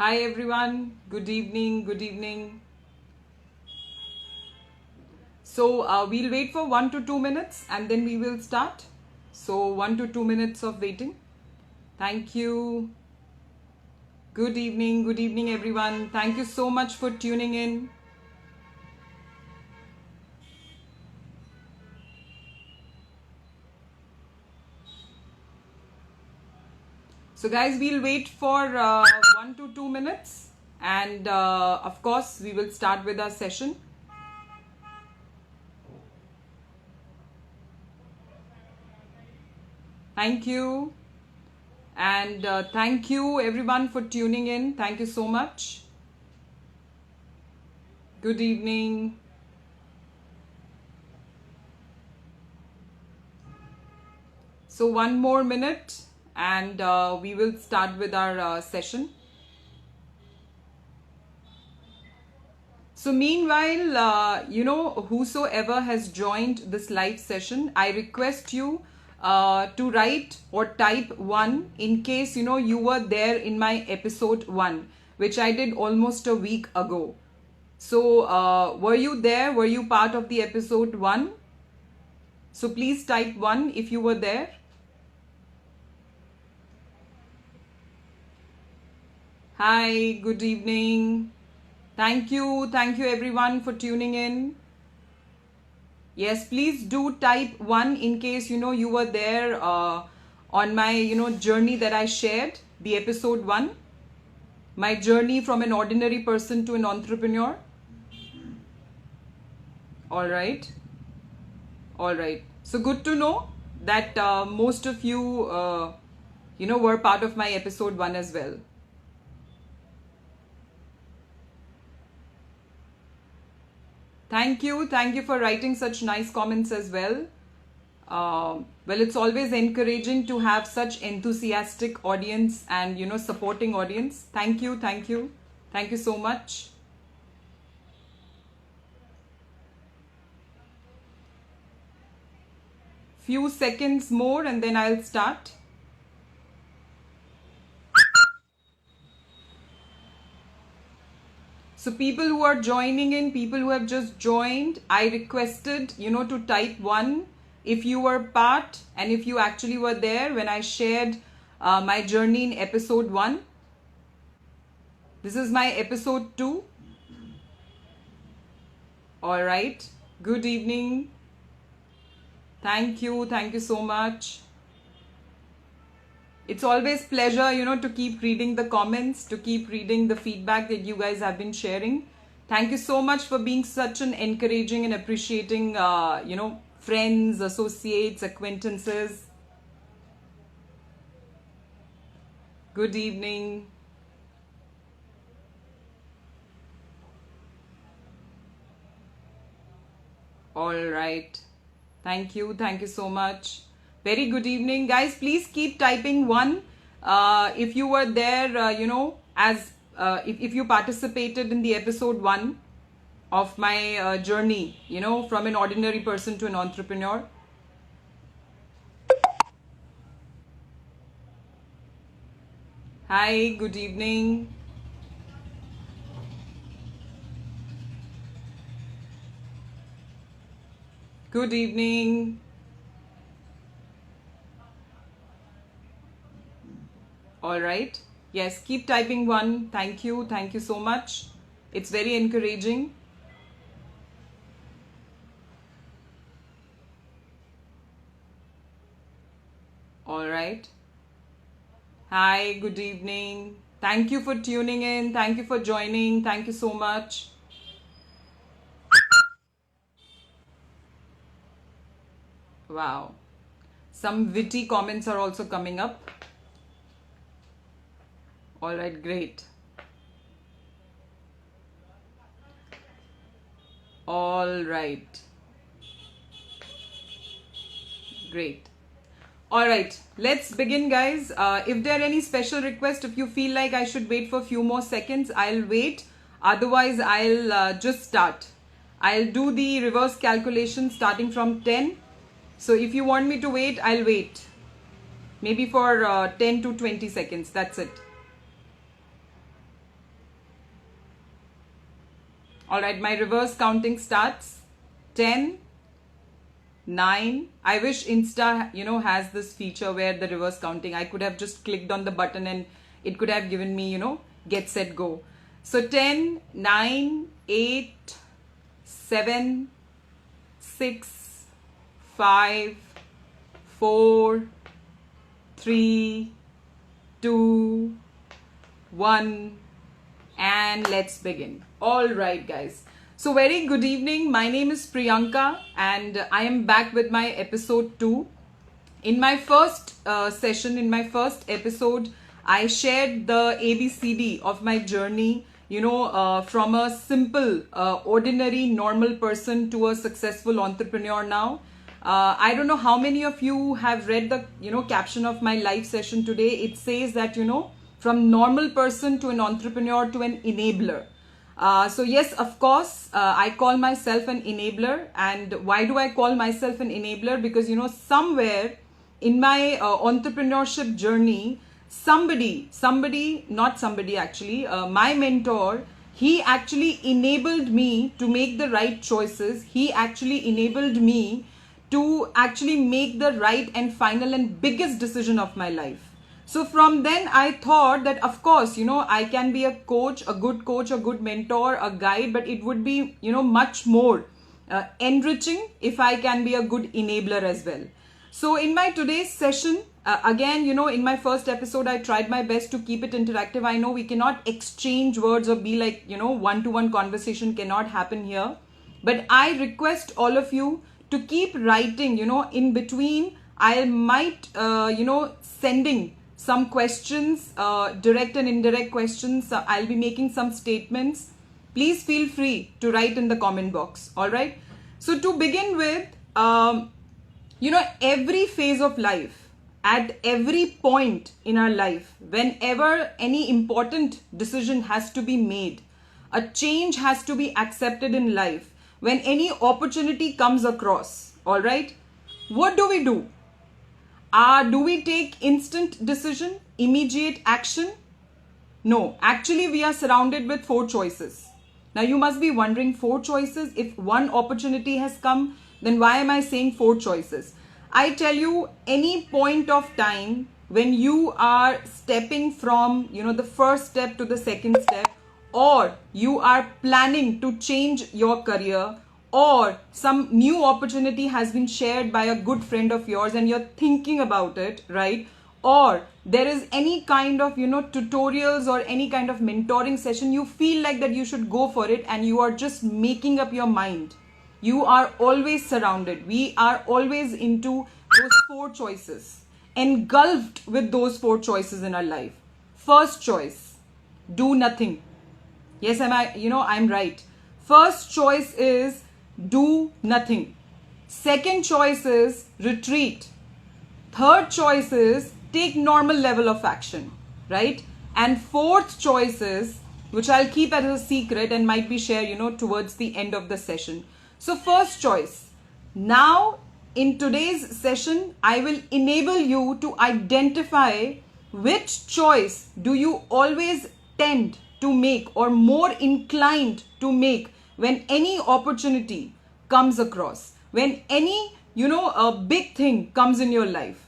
Hi everyone, good evening, good evening. So we'll wait for 1 to 2 minutes and then we will start. So 1 to 2 minutes of waiting. Thank you. Good evening everyone. Thank you so much for tuning in. So guys, we'll wait for 1 to 2 minutes and of course we will start with our session. Thank you. And thank you everyone for tuning in. Thank you so much. Good evening. So 1 more minute and we will start with our session. So meanwhile, whosoever has joined this live session, I request you to write or type 1 in case you were there in my episode 1, which I did almost a week ago. So were you there? Were you part of the episode 1? So please type 1 if you were there. Hi, good evening. Thank you everyone for tuning in. Yes, please do type 1 in case you were there on my journey that I shared, the episode 1, my journey from an ordinary person to an entrepreneur. All right. So good to know that most of you were part of my episode 1 as well. Thank you for writing such nice comments as well. Well, it's always encouraging to have such enthusiastic audience and supporting audience. Thank you so much. Few seconds more and then I'll start. So people who are joining in, people who have just joined, I requested, to type 1 if you were part and if you actually were there when I shared my journey in episode 1. This is my episode 2. All right. Good evening. Thank you so much. It's always pleasure, to keep reading the comments, to keep reading the feedback that you guys have been sharing. Thank you so much for being such an encouraging and appreciating, friends, associates, acquaintances. Good evening. All right. Thank you so much. Very good evening, guys. Please keep typing 1 if you were there, as if you participated in the episode 1 of my journey, from an ordinary person to an entrepreneur. Hi, good evening. Good evening. All right. Yes, keep typing 1. Thank you so much. It's very encouraging. All right. Hi, good evening. Thank you for tuning in. Thank you for joining. Thank you so much. Wow. Some witty comments are also coming up. All right, great. All right. Great. All right, let's begin, guys. If there are any special requests, if you feel like I should wait for a few more seconds, I'll wait. Otherwise, I'll just start. I'll do the reverse calculation starting from 10. So if you want me to wait, I'll wait. Maybe for 10 to 20 seconds. That's it. All right, my reverse counting starts. 10, 9. I wish Insta, has this feature where the reverse counting. I could have just clicked on the button and it could have given me, get, set, go. So 10, 9, 8, 7, 6, 5, 4, 3, 2, 1, and let's begin. All right, guys. So very good evening. My name is Priyanka and I am back with my episode 2. In my first session, in my first episode, I shared the ABCD of my journey, from a simple, ordinary, normal person to a successful entrepreneur now. I don't know how many of you have read the, caption of my live session today. It says that, from normal person to an entrepreneur to an enabler. So yes, of course, I call myself an enabler. And why do I call myself an enabler? Because, somewhere in my entrepreneurship journey, my mentor, he actually enabled me to make the right choices. He actually enabled me to actually make the right and final and biggest decision of my life. So from then I thought that of course, I can be a coach, a good mentor, a guide, but it would be, much more enriching if I can be a good enabler as well. So in my today's session, again, in my first episode, I tried my best to keep it interactive. I know we cannot exchange words or be like, one-to-one conversation cannot happen here. But I request all of you to keep writing, in between. I might, sending some questions, direct and indirect questions. I'll be making some statements. Please feel free to write in the comment box. All right. So to begin with, every phase of life, at every point in our life, whenever any important decision has to be made, a change has to be accepted in life, when any opportunity comes across, all right, what do we do? Do we take instant decision, immediate action? No, actually we are surrounded with 4 choices. Now you must be wondering, 4 choices? If one opportunity has come, then why am I saying 4 choices? I tell you, any point of time when you are stepping from, the first step to the second step, or you are planning to change your career, or some new opportunity has been shared by a good friend of yours and you're thinking about it, right? Or there is any kind of, tutorials or any kind of mentoring session, you feel like that you should go for it and you are just making up your mind. You are always surrounded. We are always into those 4 choices, engulfed with those 4 choices in our life. First choice, do nothing. Yes, I'm right. First choice is do nothing. Second choice is retreat. Third choice is take normal level of action, right? And fourth choice is, which I'll keep as a secret and might be shared, towards the end of the session. So first choice. Now in today's session, I will enable you to identify which choice do you always tend to make or more inclined to make when any opportunity comes across, when any, a big thing comes in your life.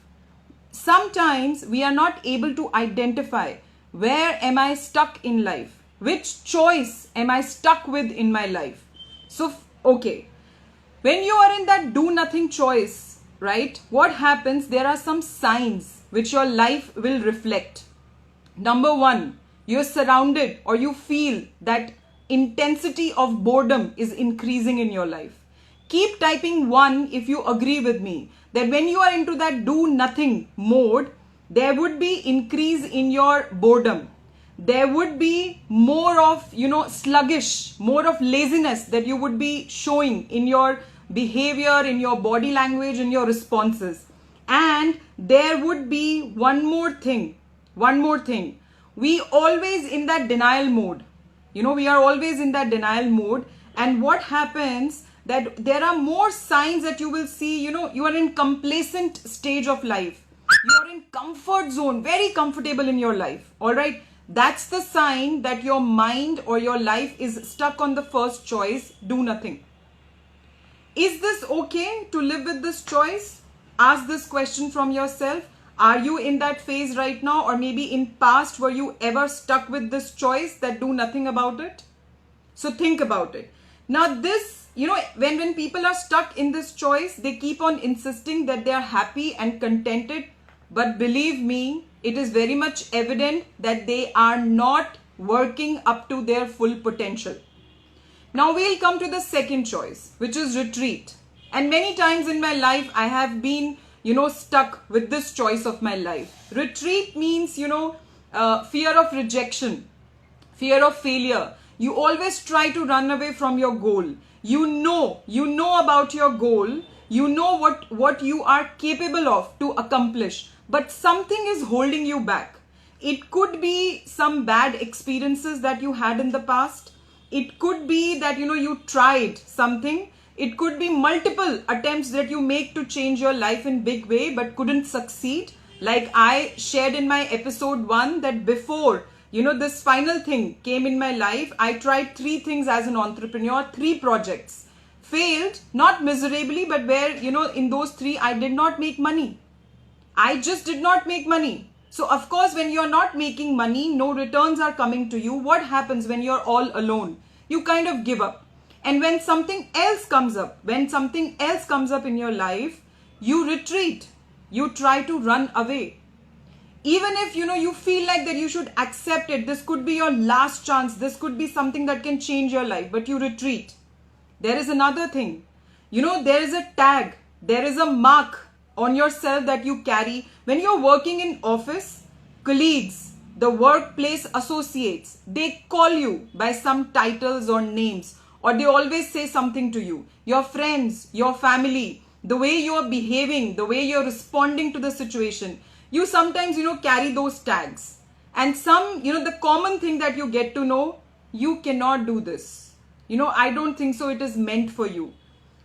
Sometimes we are not able to identify where am I stuck in life, which choice am I stuck with in my life. So, okay, when you are in that do nothing choice, right, what happens? There are some signs which your life will reflect. Number 1, you're surrounded or you feel that intensity of boredom is increasing in your life. Keep typing 1 if you agree with me that when you are into that do nothing mode, there would be increase in your boredom. There would be more of, sluggish, more of laziness that you would be showing in your behavior, in your body language, in your responses. And there would be one more thing. We always in that denial mode. We are always in that denial mode. And what happens that there are more signs that you will see, you are in complacent stage of life. You are in comfort zone, very comfortable in your life. All right. that's the sign that your mind or your life is stuck on the first choice, do nothing. Is this okay to live with this choice? Ask this question from yourself. Are you in that phase right now, or maybe in past were you ever stuck with this choice that do nothing about it? So think about it. Now this, when people are stuck in this choice, they keep on insisting that they are happy and contented. But believe me, it is very much evident that they are not working up to their full potential. Now we'll come to the second choice, which is retreat. And many times in my life, I have been, stuck with this choice of my life. Retreat means, fear of rejection, fear of failure. You always try to run away from your goal. You know about your goal. You know what you are capable of to accomplish, but something is holding you back. It could be some bad experiences that you had in the past. It could be that, you tried something. It could be multiple attempts that you make to change your life in big way, but couldn't succeed. Like I shared in my episode 1 that before, this final thing came in my life, I tried 3 things as an entrepreneur, 3 projects. Failed, not miserably, but where, in those 3, I did not make money. I just did not make money. So of course, when you're not making money, no returns are coming to you. What happens when you're all alone? You kind of give up. And when something else comes up, in your life, you retreat. You try to run away. Even if, you feel like that you should accept it. This could be your last chance. This could be something that can change your life, but you retreat. There is another thing. There is a tag. There is a mark on yourself that you carry. When you're working in office, colleagues, the workplace associates, they call you by some titles or names, or they always say something to you. Your friends, your family, the way you're behaving, the way you're responding to the situation, you sometimes, carry those tags. And the common thing that you get to know, you cannot do this. I don't think so. It is meant for you.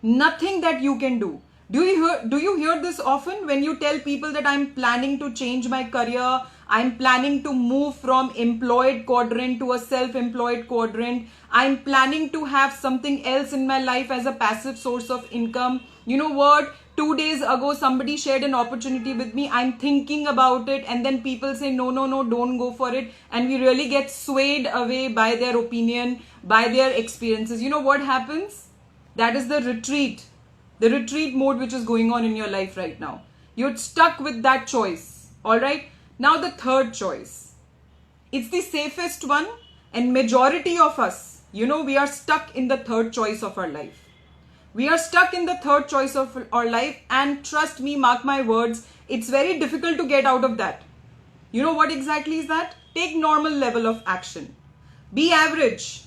Nothing that you can do. Do you hear this often when you tell people that I'm planning to change my career, I'm planning to move from employed quadrant to a self-employed quadrant, I'm planning to have something else in my life as a passive source of income. You know what? 2 days ago, somebody shared an opportunity with me. I'm thinking about it, and then people say, no, don't go for it. And we really get swayed away by their opinion, by their experiences. You know what happens? That is the retreat mode which is going on in your life right now. You're stuck with that choice. All right. Now the third choice. It's the safest one, and majority of us, we are stuck in the third choice of our life. We are stuck in the third choice of our life, and trust me, mark my words, it's very difficult to get out of that. You know what exactly is that? Take normal level of action. Be average.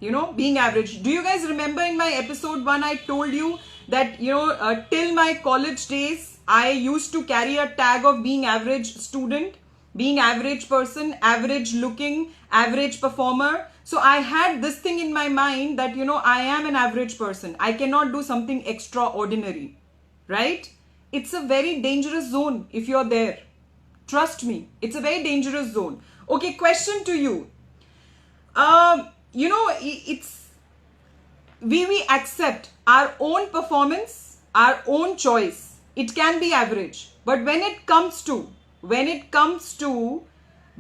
Being average. Do you guys remember in my episode 1, I told you that, till my college days, I used to carry a tag of being average student, being average person, average looking, average performer. So I had this thing in my mind that, I am an average person. I cannot do something extraordinary, right? It's a very dangerous zone if you're there. Trust me, it's a very dangerous zone. Okay, question to you. We accept our own performance, our own choice. It can be average. But when it comes to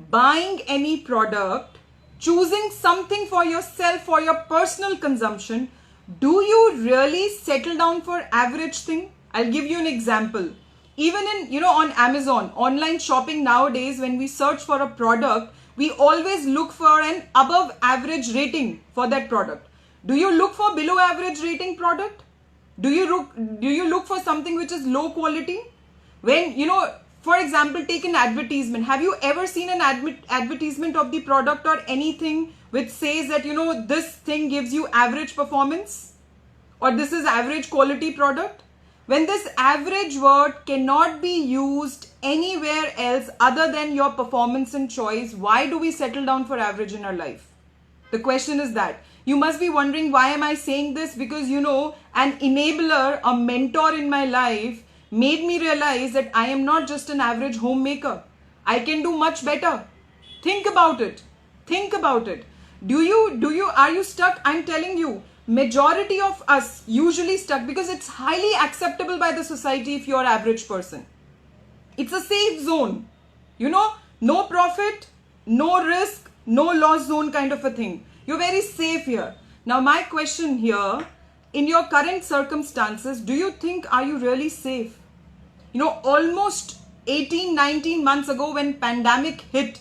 buying any product, choosing something for yourself, for your personal consumption, do you really settle down for average thing? I'll give you an example. Even in, on Amazon, online shopping nowadays, when we search for a product, we always look for an above average rating for that product. Do you look for below average rating product? Do you look for something which is low quality? When, for example, take an advertisement. Have you ever seen an advertisement of the product or anything which says that, this thing gives you average performance, or this is average quality product? When this average word cannot be used anywhere else other than your performance and choice, why do we settle down for average in our life? The question is that. You must be wondering, why am I saying this? Because, an enabler, a mentor in my life made me realize that I am not just an average homemaker. I can do much better. Think about it. Think about it. Are you stuck? I'm telling you, majority of us usually stuck because it's highly acceptable by the society if you're average person. It's a safe zone. No profit, no risk, no loss zone kind of a thing. You're very safe here. Now my question here, in your current circumstances, do you think, are you really safe? Almost 18, 19 months ago when pandemic hit,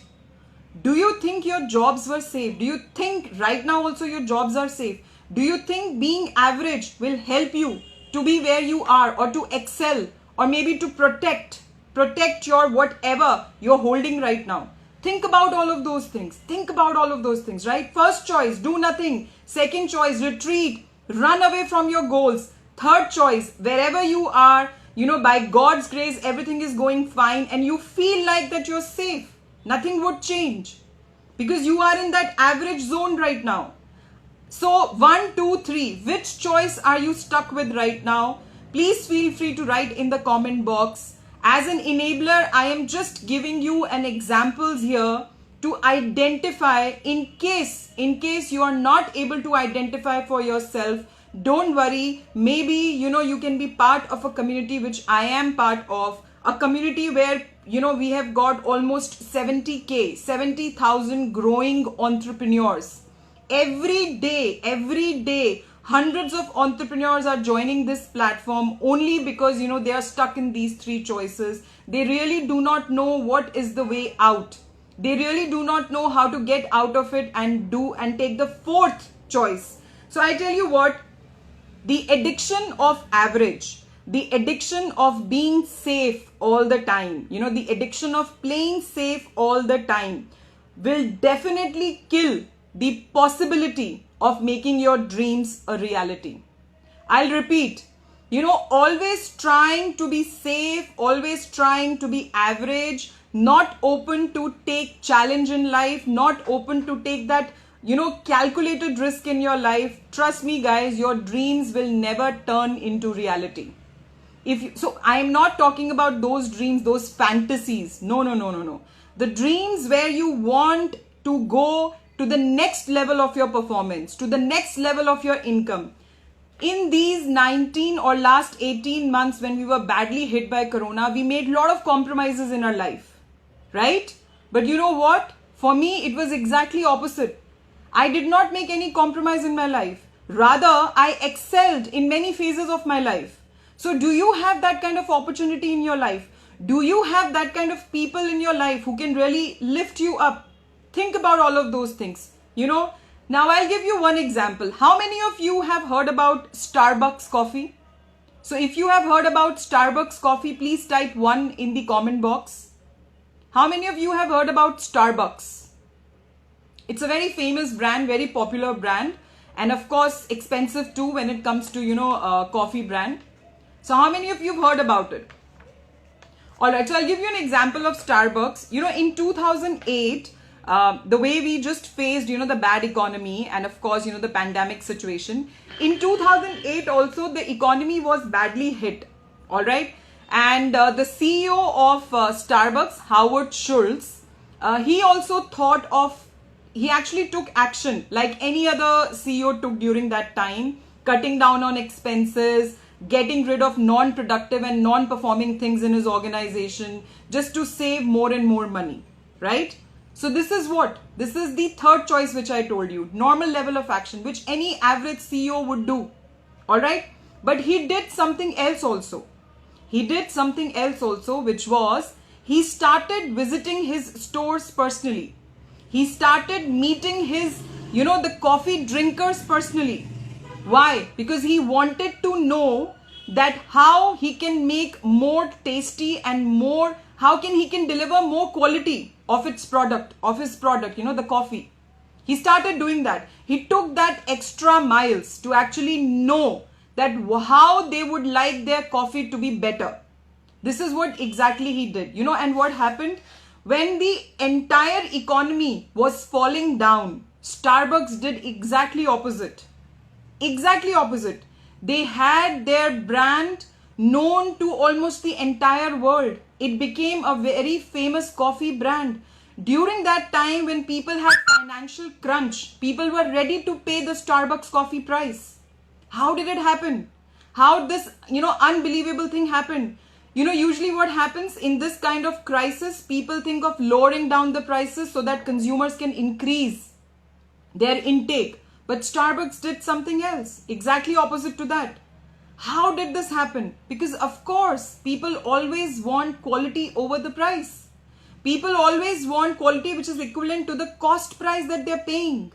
do you think your jobs were safe? Do you think right now also your jobs are safe? Do you think being average will help you to be where you are, or to excel, or maybe to protect your whatever you're holding right now? Think about all of those things. Think about all of those things, right? First choice, do nothing. Second choice, retreat, run away from your goals. Third choice, wherever you are, by God's grace, everything is going fine and you feel like that you're safe. Nothing would change because you are in that average zone right now. So 1, 2, 3, which choice are you stuck with right now? Please feel free to write in the comment box. As an enabler, I am just giving you an examples here to identify. In case you are not able to identify for yourself, don't worry. Maybe, you can be part of a community which I am part of, a community where, we have got almost 70,000 growing entrepreneurs. Every day, hundreds of entrepreneurs are joining this platform only because, they are stuck in these three choices. They really do not know what is the way out. They really do not know how to get out of it and take the fourth choice. So I tell you what, the addiction of average, the addiction of being safe all the time, the addiction of playing safe all the time will definitely kill the possibility of making your dreams a reality. I'll repeat, always trying to be safe, always trying to be average, not open to take challenge in life, not open to take that, calculated risk in your life. Trust me guys, your dreams will never turn into reality. So I am not talking about those dreams, those fantasies. No. The dreams where you want to go to the next level of your performance, to the next level of your income. In these 19 or last 18 months when we were badly hit by Corona, we made a lot of compromises in our life, right? But you know what? For me, it was exactly opposite. I did not make any compromise in my life. Rather, I excelled in many phases of my life. So do you have that kind of opportunity in your life? Do you have that kind of people in your life who can really lift you up? Think about all of those things. Now I'll give you one example. How many of you have heard about Starbucks coffee? So if you have heard about Starbucks coffee, please type 1 in the comment box. How many of you have heard about Starbucks? It's a very famous brand, very popular brand, and of course expensive too when it comes to, coffee brand. So how many of you have heard about it? Alright, so I'll give you an example of Starbucks. In 2008, the way we just faced, the bad economy and of course, the pandemic situation. In 2008 also, the economy was badly hit. Alright. And the CEO of Starbucks, Howard Schultz, he actually took action like any other CEO took during that time, cutting down on expenses, getting rid of non-productive and non-performing things in his organization just to save more and more money, right? So this is what? This is the third choice which I told you, normal level of action, which any average CEO would do, alright? But he did something else also. Which was, he started visiting his stores personally. He started meeting his, the coffee drinkers personally. Why? Because he wanted to know that how he can make more tasty and more, he can deliver more quality of his product, the coffee. He started doing that. He took that extra miles to actually know that how they would like their coffee to be better. This is what exactly he did, and what happened? When the entire economy was falling down, Starbucks did exactly opposite. They had their brand known to almost the entire world. It became a very famous coffee brand. During that time when people had financial crunch, people were ready to pay the Starbucks coffee price. How did it happen? How this, unbelievable thing happened? Usually what happens in this kind of crisis, people think of lowering down the prices so that consumers can increase their intake. But Starbucks did something else, exactly opposite to that. How did this happen? Because of course, people always want quality over the price. People always want quality which is equivalent to the cost price that they're paying.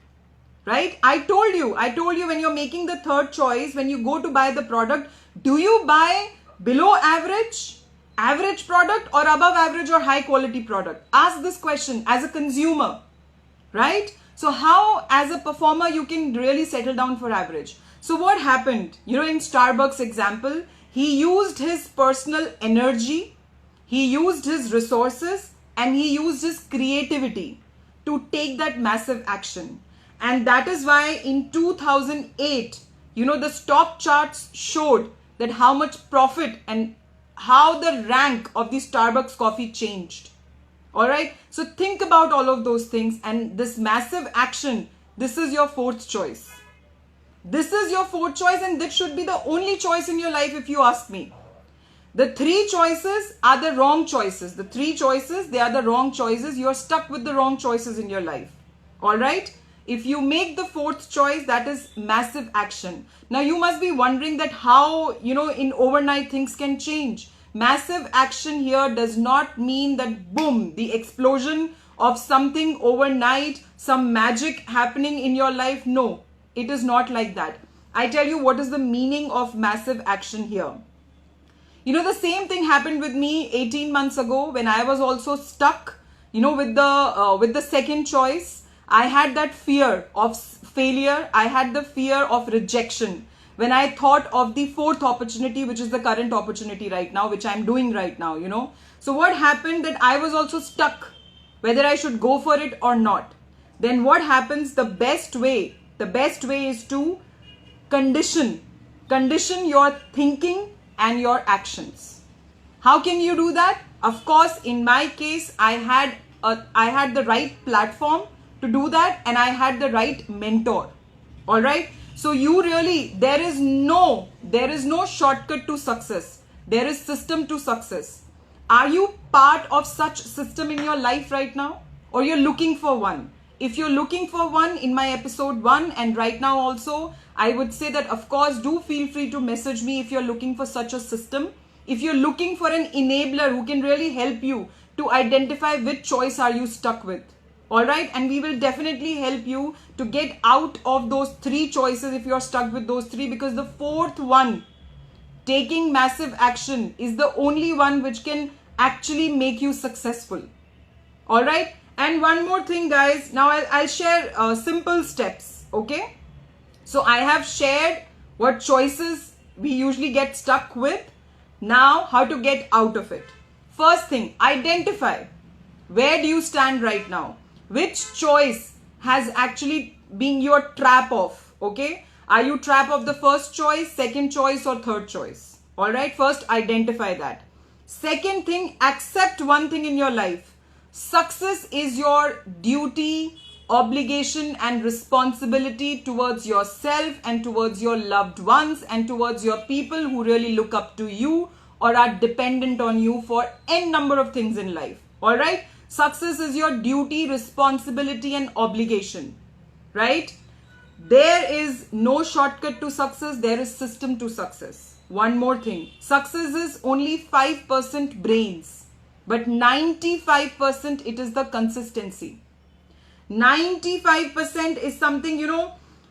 Right? I told you when you're making the third choice, when you go to buy the product, do you buy below average product, or above average or high quality product? Ask this question as a consumer, right? So how as a performer you can really settle down for average? So what happened? In Starbucks example, he used his personal energy, he used his resources, and he used his creativity to take that massive action. And that is why in 2008, the stock charts showed that how much profit and how the rank of the Starbucks coffee changed. All right. So think about all of those things, and this massive action, this is your fourth choice. This is your fourth choice, and this should be the only choice in your life if you ask me. The three choices are the wrong choices. The three choices, they are the wrong choices. You are stuck with the wrong choices in your life. All right. If you make the fourth choice, that is massive action. Now you must be wondering that how, in overnight things can change. Massive action here does not mean that boom, the explosion of something overnight, some magic happening in your life. No, it is not like that. I tell you what is the meaning of massive action here. The same thing happened with me 18 months ago when I was also stuck, with the second choice. I had that fear of failure. I had the fear of rejection when I thought of the fourth opportunity, which is the current opportunity right now, which I'm doing right now, So what happened that I was also stuck whether I should go for it or not. Then what happens? The best way is to condition your thinking and your actions. How can you do that? Of course, in my case, I had the right platform to do that, and I had the right mentor. All right. So there is no shortcut to success. There is system to success. Are you part of such system in your life right now, or you're looking for one? If you're looking for one, in my episode 1 and right now also, I would say that of course do feel free to message me if you're looking for such a system. If you're looking for an enabler who can really help you to identify which choice are you stuck with. All right, and we will definitely help you to get out of those three choices if you're stuck with those three, because the fourth one, taking massive action, is the only one which can actually make you successful. All right, and one more thing, guys. Now I'll share simple steps. Okay, so I have shared what choices we usually get stuck with. Now how to get out of it. First thing, identify where do you stand right now. Which choice has actually been your trap of? Okay, are you trap of the first choice, second choice, or third choice? All right, first identify that. Second thing, accept one thing in your life. Success is your duty, obligation, and responsibility towards yourself and towards your loved ones and towards your people who really look up to you or are dependent on you for n number of things in life. All right. Success is your duty, responsibility, and obligation, right? There is no shortcut to success. There is system to success. One more thing. Success is only 5% brains, but 95% it is the consistency. 95% is something,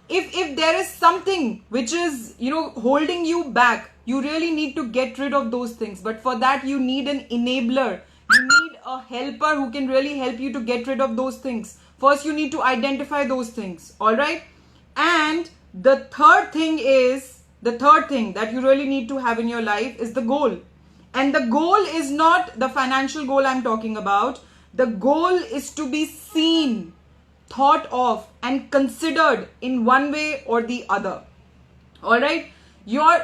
if there is something which is, holding you back, you really need to get rid of those things. But for that, you need an enabler. You need a helper who can really help you to get rid of those things. First, you need to identify those things. All right. And the third thing that you really need to have in your life is the goal. And the goal is not the financial goal I'm talking about. The goal is to be seen, thought of, and considered in one way or the other. All right. Your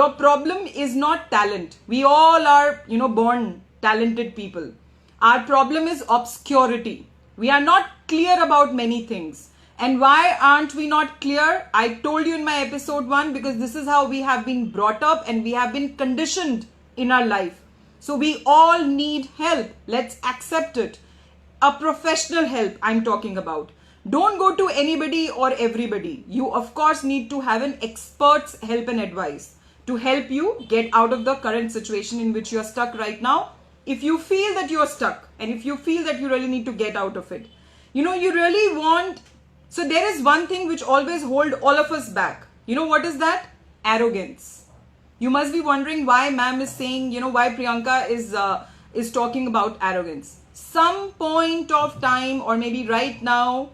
problem is not talent. We all are, born talented people. Our problem is obscurity. We are not clear about many things. And why aren't we not clear? I told you in my episode 1, because this is how we have been brought up and we have been conditioned in our life. So we all need help. Let's accept it. A professional help I'm talking about. Don't go to anybody or everybody. You of course need to have an expert's help and advice to help you get out of the current situation in which you're stuck right now. If you feel that you're stuck and if you feel that you really need to get out of it, you really want. So there is one thing which always hold all of us back. You know what is that? Arrogance. You must be wondering why ma'am is saying, why Priyanka is talking about arrogance. Some point of time, or maybe right now,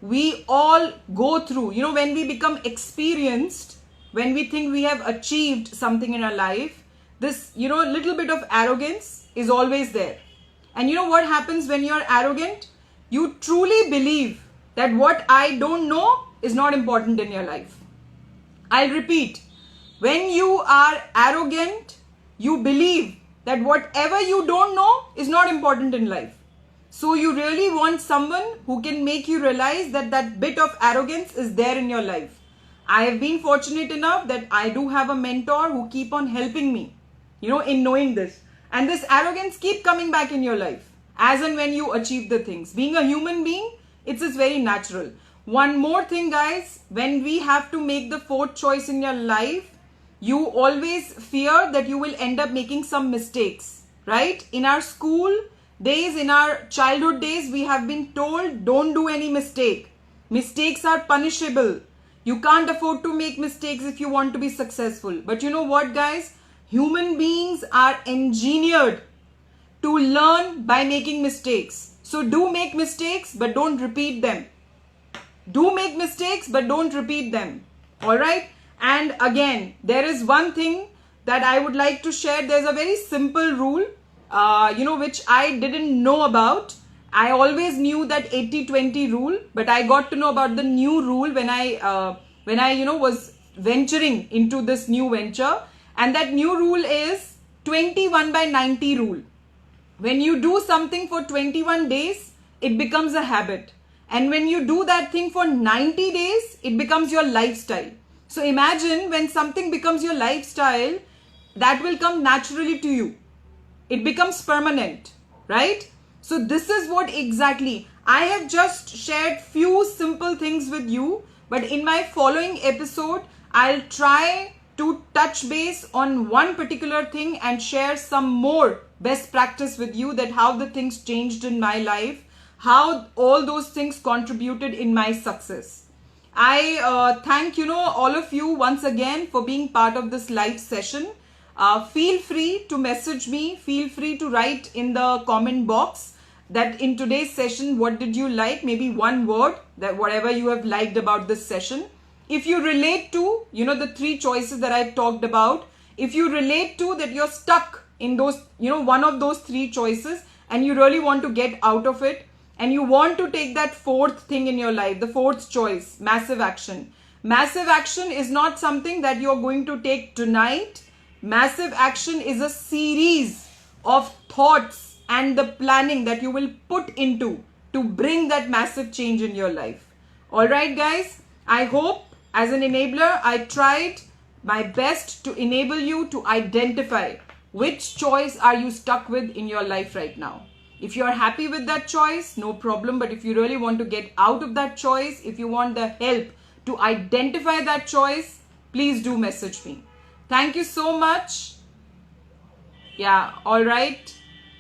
we all go through, when we become experienced, when we think we have achieved something in our life, this, little bit of arrogance is always there. And you know what happens when you're arrogant? You truly believe that what I don't know is not important in your life. I'll repeat. When you are arrogant, you believe that whatever you don't know is not important in life. So you really want someone who can make you realize that that bit of arrogance is there in your life. I have been fortunate enough that I do have a mentor who keep on helping me, in knowing this. And this arrogance keep coming back in your life as and when you achieve the things. Being a human being, it's just very natural. One more thing, guys, when we have to make the fourth choice in your life, you always fear that you will end up making some mistakes, right? In our school days, in our childhood days, we have been told, don't do any mistake. Mistakes are punishable. You can't afford to make mistakes if you want to be successful. But you know what, guys? Human beings are engineered to learn by making mistakes. So do make mistakes, but don't repeat them. Do make mistakes, but don't repeat them. All right? And again, there is one thing that I would like to share. There's a very simple rule, which I didn't know about. I always knew that 80-20 rule, but I got to know about the new rule when I was venturing into this new venture. And that new rule is 21/90 rule. When you do something for 21 days, it becomes a habit. And when you do that thing for 90 days, it becomes your lifestyle. So imagine when something becomes your lifestyle, that will come naturally to you. It becomes permanent, right? So this is what exactly. I have just shared few simple things with you, but in my following episode, I'll try to touch base on one particular thing and share some more best practice with you, that how the things changed in my life, how all those things contributed in my success. I thank all of you once again for being part of this live session. Feel free to message me. Feel free to write in the comment box that in today's session, what did you like? Maybe one word, that whatever you have liked about this session. If you relate to, the 3 choices that I talked about, if you relate to that you're stuck in those, one of those 3 choices and you really want to get out of it, and you want to take that 4th thing in your life, the 4th choice, massive action. Massive action is not something that you're going to take tonight. Massive action is a series of thoughts and the planning that you will put into to bring that massive change in your life. All right, guys, I hope as an enabler, I tried my best to enable you to identify which choice are you stuck with in your life right now. If you are happy with that choice, no problem. But if you really want to get out of that choice, if you want the help to identify that choice, please do message me. Thank you so much. Yeah, all right.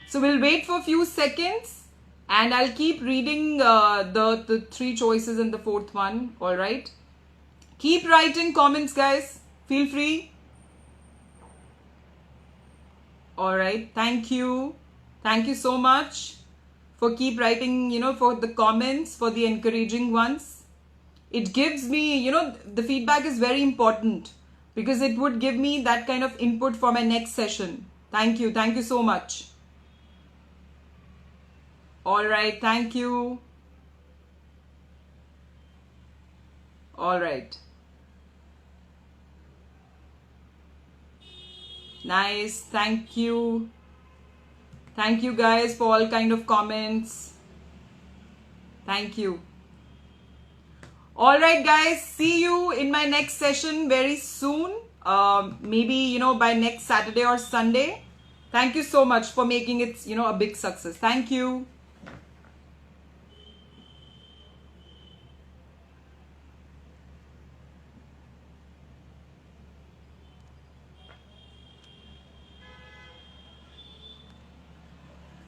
So we'll wait for a few seconds and I'll keep reading the 3 choices and the 4th one. All right. Keep writing comments, guys. Feel free. All right. Thank you. Thank you so much for keep writing, for the comments, for the encouraging ones. It gives me, the feedback is very important because it would give me that kind of input for my next session. Thank you. Thank you so much. All right. Thank you. All right. Nice. Thank you. Thank you guys for all kind of comments. Thank you. All right, guys. See you in my next session very soon. Maybe, by next Saturday or Sunday. Thank you so much for making it, a big success. Thank you.